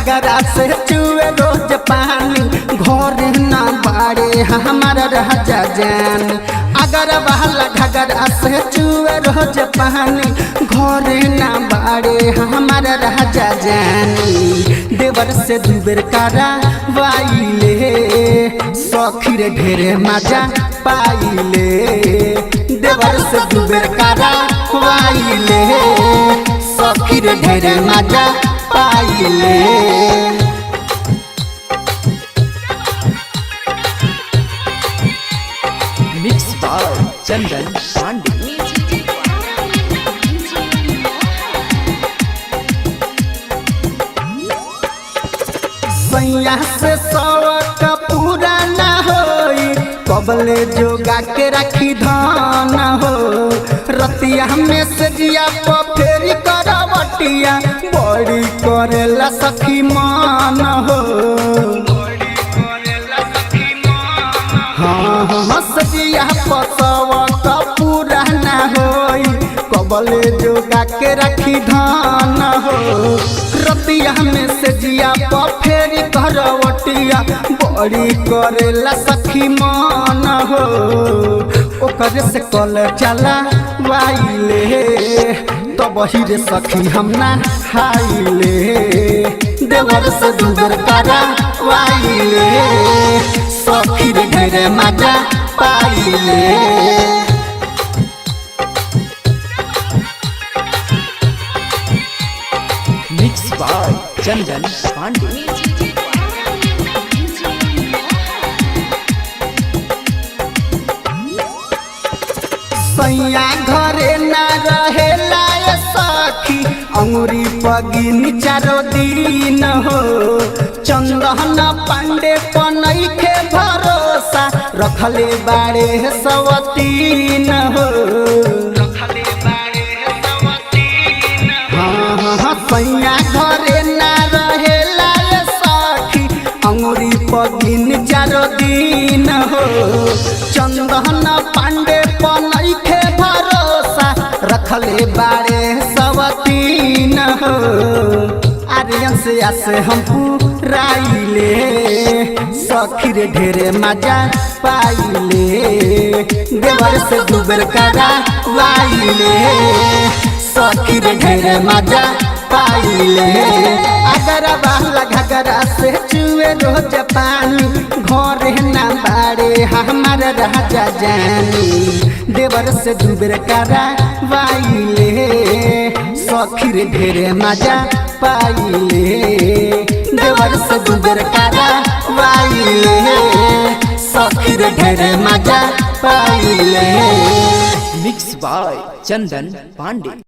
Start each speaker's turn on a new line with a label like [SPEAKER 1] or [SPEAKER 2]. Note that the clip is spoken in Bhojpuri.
[SPEAKER 1] घगरा से चुए रोज पानी घर ना बाड़े हमारा राजा जान। अगर वाला घगरा से चुए रोज पानी घर ना बाड़े हमारा राजा जानी। देवर से दुबर करा वाइले सखीर ढेरे मजा पाइले। देवर से दुबर करा वाइले सखीर ढेरे मजा पाइले।
[SPEAKER 2] Mix by Chandan Pandey.
[SPEAKER 1] सैया से सौक पूरा ना होई कबले जोगा के रखी धान हो। रतिया में से जिया फेरी करवटिया बड़ी करेला सखी मान हो। हाँ सजिया पसवक पूरा ना होई कबले जोगा के रखी धान हो। रतिया में से जिया फेरी करवटिया बड़ी करेला सखी मान हो। ओकर से कल चला वाइले तो बही रे सखी हम ना हाइले। देवर से दुबर करा वाइले सखी रे ढेरे मजा पाइले।
[SPEAKER 2] Mix by Chandan Pandey.
[SPEAKER 1] सैया घरे ना रहेला सखी अंगुरी पगिन चारो दिन हो। चंदन पांडे पनैखे भरोसा रखले बाड़े सवतीन हो। हाँ सैया घरे ना रहेला सखी अंगुरी पगिन चारो दिन हो। चंदन पांडे पनैखे भरोसा रखले बाड़े सवतीन हो। आर्यन से आसे हम पुराइले सखी रे ढेरे मजा पाइले। देवर से दुबर करा वाइले सखी रे ढेरे मजा पाइले। अगर वाला घगरा से चुए रोज पानी घर ना बाड़े हमारा राजा जानी। देवर से दुबर करा वाइले सखी रे ढेरे मजा पाइले। देवर से दुबर करा वाइले सखी रे ढेरे मजा पाइले।
[SPEAKER 2] Mix by Chandan Pandey.